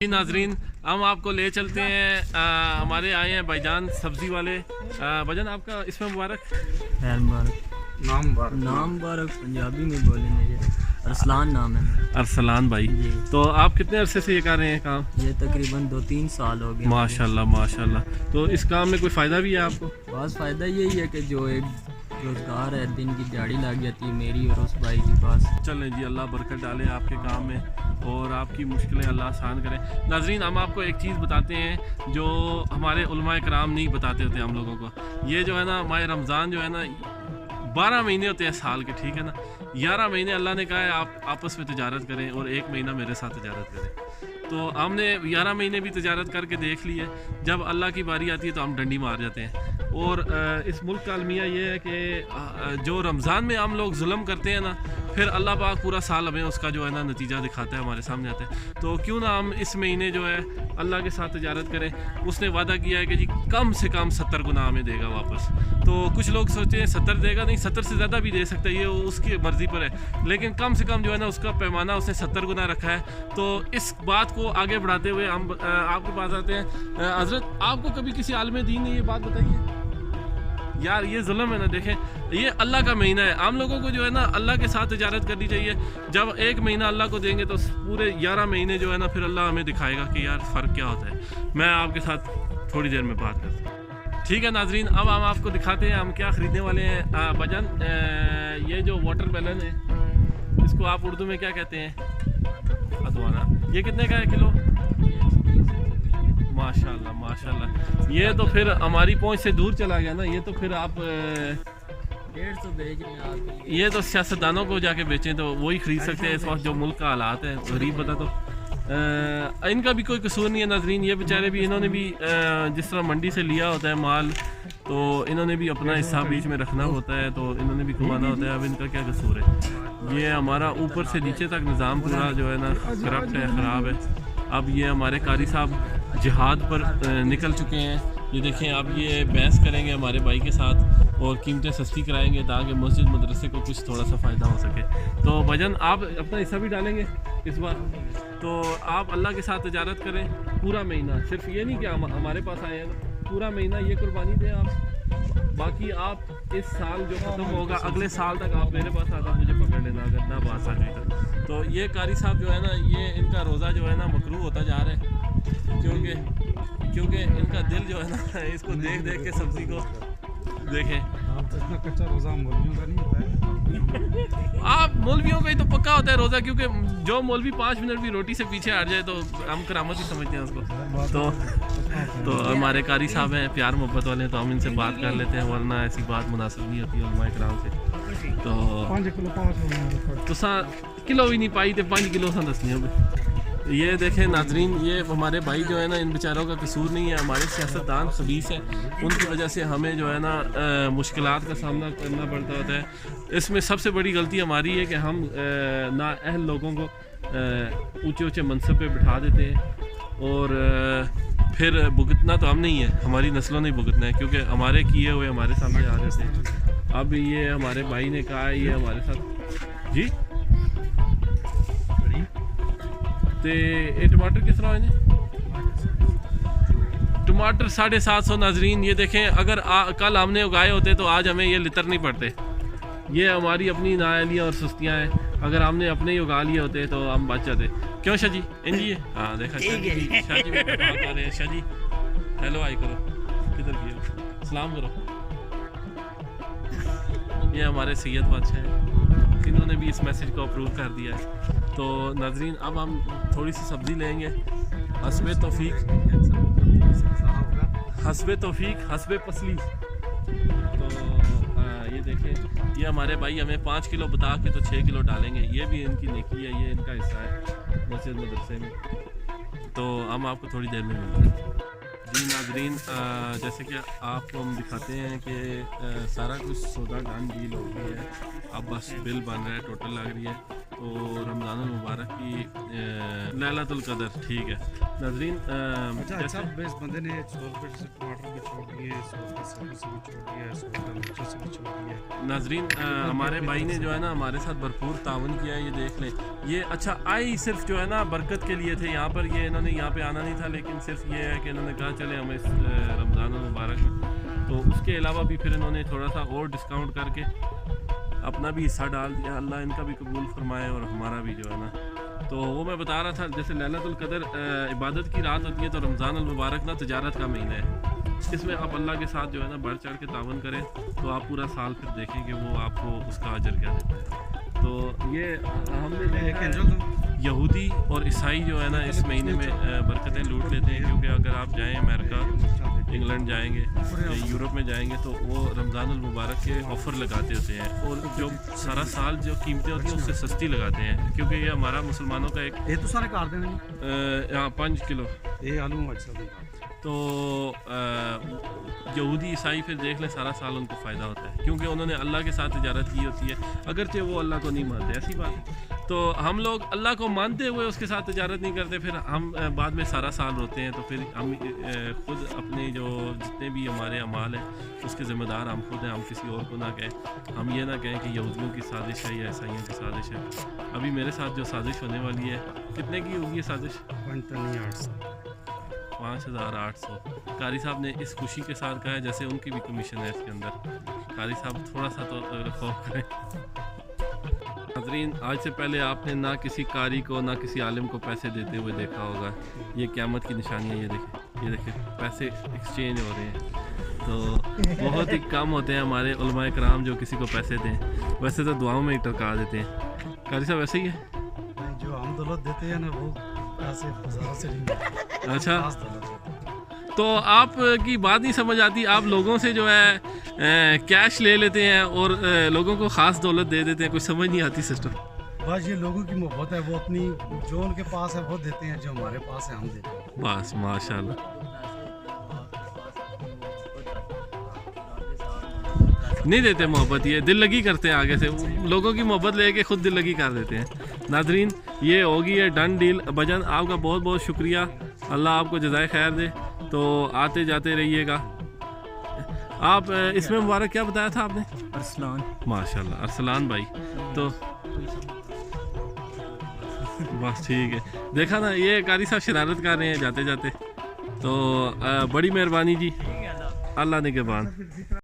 नाजरीन हम आपको ले चलते हैं हमारे आए हैं भाईजान सब्जी वाले। भाईजान आपका इसमें मुबारक नाम मुबारक पंजाबी में बोलेंगे ये अरसलान नाम है। अरसलान भाई, तो आप कितने अरसे से ये कर रहे हैं काम? ये तकरीबन 2-3 साल हो गए। माशाल्लाह माशाल्लाह। तो इस काम में कोई फ़ायदा भी है आपको? बस फ़ायदा यही है कि जो एक रोज़गार है, दिन की दिहाड़ी लग जाती है मेरी और उस भाई के पास। चलें जी, अल्लाह बरकत डाले आपके काम में और आपकी मुश्किलें अल्लाह आसान करें। नाजरीन हम आपको एक चीज़ बताते हैं जो हमारे उलमाए कराम नहीं बताते होते हम लोगों को। ये जो है ना माह रमज़ान जो है ना 12 महीने होते हैं साल के, ठीक है ना। 11 महीने अल्लाह ने कहा है आप आपस में तजारत करें और 1 महीना मेरे साथ तजारत करें। तो हमने 11 महीने भी तजारत करके देख ली है। जब अल्लाह की बारी आती है तो हम डंडी मार जाते हैं। और इस मुल्क का अलमिया ये है कि जो रमज़ान में हम लोग जुल्म करते हैं ना, फिर अल्लाह पाक पूरा साल हमें उसका जो है ना नतीजा दिखाता है, हमारे सामने आता है। तो क्यों ना हम इस महीने जो है अल्लाह के साथ तजारत करें। उसने वादा किया है कि जी कम से कम 70 गुना हमें देगा वापस। तो कुछ लोग सोचते हैं 70 देगा, नहीं 70 से ज़्यादा भी दे सकता है, ये उसकी मर्ज़ी पर है। लेकिन कम से कम जो है ना उसका पैमाना उसने 70 गुना रखा है। तो इस बात को आगे बढ़ाते हुए हम आपके पास आते हैं। हज़रत आपको कभी किसी आलिम दीन ने ये बात बताई है? यार ये जुल्म है ना। देखें ये अल्लाह का महीना है, हम लोगों को जो है ना अल्लाह के साथ तजारत करनी चाहिए। जब 1 महीना अल्लाह को देंगे तो पूरे 11 महीने जो है ना फिर अल्लाह हमें दिखाएगा कि यार फ़र्क क्या होता है। मैं आपके साथ थोड़ी देर में बात करता हूँ, ठीक है नाजरीन। अब हम आपको दिखाते हैं हम क्या ख़रीदने वाले हैं। भजन ये जो वाटर मेलन है इसको आप उर्दू में क्या कहते हैं? अदवाना। ये कितने का है किलो? माशाल्लाह माशाल्लाह। ये तो फिर हमारी पहुंच से दूर चला गया ना। ये तो फिर आप 150 बेच रहे हैं आप। ये तो सियासतदानों को जाके बेचें तो वही खरीद सकते हैं इस वक्त जो मुल्क का हालात है। गरीब बता तो इनका भी कोई कसूर नहीं है नाजरीन। ये बेचारे भी इन्होंने भी जिस तरह मंडी से लिया होता है माल, तो इन्होंने भी अपना हिस्सा बीच में रखना होता है, तो इन्होंने भी कमाना होता है। अब इनका क्या कसूर है? ये हमारा ऊपर से नीचे तक निज़ाम पूरा जो है ना करप्ट है, ख़राब है। अब ये हमारे कारी साहब जिहाद पर निकल चुके हैं। ये देखें अब ये बहस करेंगे हमारे भाई के साथ और कीमतें सस्ती कराएंगे ताकि मस्जिद मदरसे को कुछ थोड़ा सा फ़ायदा हो सके। तो भजन आप अपना हिस्सा भी डालेंगे इस बार। तो आप अल्लाह के साथ तजारत करें पूरा महीना। सिर्फ ये नहीं कि हमारे पास आए हैं, पूरा महीना ये कुर्बानी दें आप। बाकी आप इस साल जो ख़त्म होगा अगले साल तक आप मेरे पास आकर मुझे पकड़ लेना अगर ना बात आ गई तक। तो ये कारी साहब जो है ना ये इनका रोज़ा जो है ना मकरूह होता जा रहा है क्योंकि इनका दिल जो है ना इसको देख देख के सब्ज़ी को देखें। कच्चा रोज़ा मौलवियों का नहीं होता है। आप मौलवियों का ही तो पक्का होता है रोज़ा, क्योंकि जो मौलवी 5 मिनट भी रोटी से पीछे हट जाए तो हम करामत ही समझते हैं उसको। तो हमारे कारी साहब हैं, प्यार मोहब्बत वाले हैं, तो हम इनसे बात कर लेते हैं, वरना ऐसी बात मुनासिब नहीं होती उलमाए कराम से। तो 5 किलो किलो भी नहीं पाई थे 5 किलो सा दसनी होगी। ये देखें नाजरीन ये हमारे भाई जो है ना इन बेचारों का कसूर नहीं है, हमारे सियासतदान खबीस हैं, उनकी वजह से हमें जो है ना मुश्किलात का सामना करना पड़ता होता है। इसमें सबसे बड़ी गलती हमारी है कि हम नाअहल लोगों को ऊंचे ऊंचे मनसब पे बिठा देते हैं और फिर भुगतना तो हम नहीं है, हमारी नस्लों ने भुगतना है, क्योंकि हमारे किए हुए हमारे सामने आ जाते हैं। अब ये हमारे भाई ने कहा है ये हमारे साथ जी तो ये टमाटर किस तरह है? टमाटर 750 नाजरीन। ये देखें अगर कल हमने उगाए होते तो आज हमें ये लितर नहीं पड़ते। ये हमारी अपनी नाअहलियाँ और सुस्तियाँ हैं। अगर हमने अपने ही उगा लिए होते तो हम बच जाते। क्यों शाह जी? इन जी हाँ देखा शाह जी शाह जी हेलो आई करो, किधर किए सलाम करो। ये हमारे सैयद बादशाह हैं, इन्होंने भी इस मैसेज को अप्रूव कर दिया है। तो नाजरीन अब हम थोड़ी सी सब्ज़ी लेंगे हस्बे तौफीक हस्बे पसली। तो ये देखें ये हमारे भाई हमें 5 किलो बता के तो 6 किलो डालेंगे। ये भी इनकी नेकी है, ये इनका हिस्सा है मस्जिद मदरसे में। तो हम आपको थोड़ी देर में मिलते हैं जी नाजरीन। जैसे कि आपको हम दिखाते हैं कि सारा कुछ सौदा डन डील हो गई है। अब बस बिल बन रहा है, टोटल लग रही है تو رمضان المبارک کی لیلۃ القدر ٹھیک ہے ناظرین اچھا بیس بندے نے 100 روپے سے ٹماٹر بھی چھوڑ دیے 100 روپے سے بھی چھوڑ دیا 100 روپے مرچوں سے بھی چھوڑ دیا ناظرین ہمارے بھائی نے جو ہے نا ہمارے ساتھ بھرپور تعاون کیا ہے. یہ دیکھ لیں یہ اچھا آئی صرف جو ہے نا برکت کے لیے تھے یہاں پر. یہ انہوں نے یہاں پہ آنا نہیں تھا لیکن صرف یہ ہے کہ انہوں نے کہا چلے ہمیں اس رمضان المبارک میں, تو اس کے علاوہ بھی پھر انہوں نے تھوڑا سا اور ڈسکاؤنٹ کر کے اپنا بھی حصہ ڈال دیا. اللہ ان کا بھی قبول فرمائے اور ہمارا بھی جو ہے نا. تو وہ میں بتا رہا تھا جیسے لیلۃ القدر عبادت کی رات ہوتی ہے, تو رمضان المبارک نا تجارت کا مہینہ ہے. اس میں آپ اللہ کے ساتھ جو ہے نا بڑھ چڑھ کے تعاون کریں تو آپ پورا سال پھر دیکھیں کہ وہ آپ کو اس کا اجر کیا دیتا ہے. تو یہ ہم نے دیکھا ہے یہودی اور عیسائی جو ہے نا اس مہینے میں برکتیں لوٹ لیتے ہیں, کیونکہ اگر آپ جائیں امریکہ, انگلینڈ جائیں گے, یورپ میں جائیں گے, تو وہ رمضان المبارک کے آفر لگاتے ہوتے ہیں اور جو سارا سال جو قیمتیں ہوتی ہیں اس سے سستی لگاتے ہیں, کیونکہ یہ ہمارا مسلمانوں کا ایک یہ تو سارے کر دیں 5 کلو یہ آلو اچھا. تو یہودی عیسائی پھر دیکھ لیں سارا سال ان کو فائدہ ہوتا ہے, کیونکہ انہوں نے اللہ کے ساتھ تجارت کی ہوتی ہے, اگرچہ وہ اللہ کو نہیں مانتے, ایسی بات ہے. تو ہم لوگ اللہ کو مانتے ہوئے اس کے ساتھ تجارت نہیں کرتے, پھر ہم بعد میں سارا سال روتے ہیں. تو پھر ہم خود اپنے جو جتنے بھی ہمارے اعمال ہیں اس کے ذمہ دار ہم خود ہیں, ہم کسی اور کو نہ کہیں. ہم یہ نہ کہیں کہ یہودیوں کی سازش ہے یا عیسائیوں کی سازش ہے. ابھی میرے ساتھ جو سازش ہونے والی ہے, کتنے کی ہوگی یہ سازش؟ 5800. قاری صاحب نے اس خوشی کے ساتھ کہا ہے جیسے ان کی بھی کمیشن ہے اس کے اندر. قاری صاحب تھوڑا سا تو خوف کریں. ناظرین آج سے پہلے آپ نے نہ کسی قاری کو نہ کسی عالم کو پیسے دیتے ہوئے دیکھا ہوگا. یہ قیامت کی نشانی ہے. یہ دیکھیں پیسے ایکسچینج ہو رہے ہیں. تو بہت ہی کم ہوتے ہیں ہمارے علماء کرام جو کسی کو پیسے دیں. ویسے تو دعاؤں میں ہی ٹرکا دیتے ہیں. قاری صاحب ویسے ہی ہے جو ہم دولت دیتے ہیں نا وہ ایسے ہزاروں سے نہیں. اچھا تو آپ کی بات نہیں سمجھ آتی, آپ لوگوں سے جو ہے کیش لے لیتے ہیں اور لوگوں کو خاص دولت دے دیتے ہیں, کچھ سمجھ نہیں آتی سسٹم. بس یہ لوگوں کی محبت ہے, وہ اپنی جو ان کے پاس ہے وہ دیتے ہیں, جو ہمارے پاس ہے ہم دیتے ہیں. بس ماشاء اللہ. نہیں دیتے محبت, یہ دل لگی کرتے ہیں, آگے سے لوگوں کی محبت لے کے خود دل لگی کر دیتے ہیں. ناظرین یہ ہوگی ہے ڈن ڈیل. بجن آپ کا بہت بہت شکریہ, اللہ آپ کو جزائے خیر دے. تو آتے جاتے رہیے گا. آپ اس میں مبارک کیا بتایا تھا آپ نے؟ ارسلان. ماشاء اللہ ارسلان بھائی. تو بس ٹھیک ہے, دیکھا نا یہ قاری صاحب شرارت کر رہے ہیں جاتے جاتے. تو بڑی مہربانی جی, اللہ نگہبان.